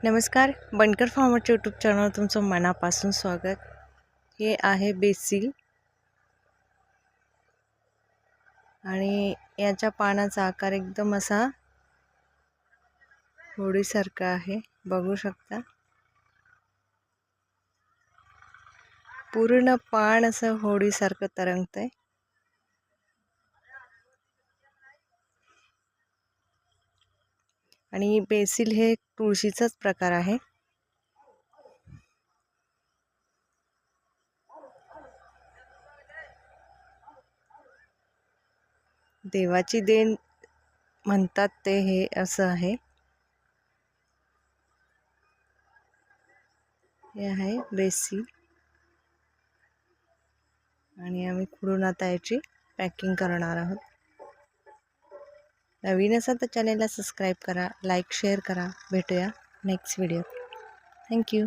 नमस्कार, बनकर फार्मरच्या यूट्यूब चॅनलवर तुमचं मनापासून स्वागत। हे आहे बेसिल आणि याच्या पानाचा आकार एकदम असा होडीसारखा आहे, बघू शकता। पूर्ण पान असं होडीसारखं तरंगतंय। आणि बेसिल हे तुळशीचाच प्रकार आहे। देवाची देण म्हणतात ते हे असं आहे। हे आहे बेसिल आणि आम्ही खुडून आता याची पॅकिंग करणार आहोत। नवीन असाल तर चॅनलला सबस्क्राइब करा, लाईक शेअर करा। भेटूया नेक्स्ट व्हिडिओ। थँक्यू।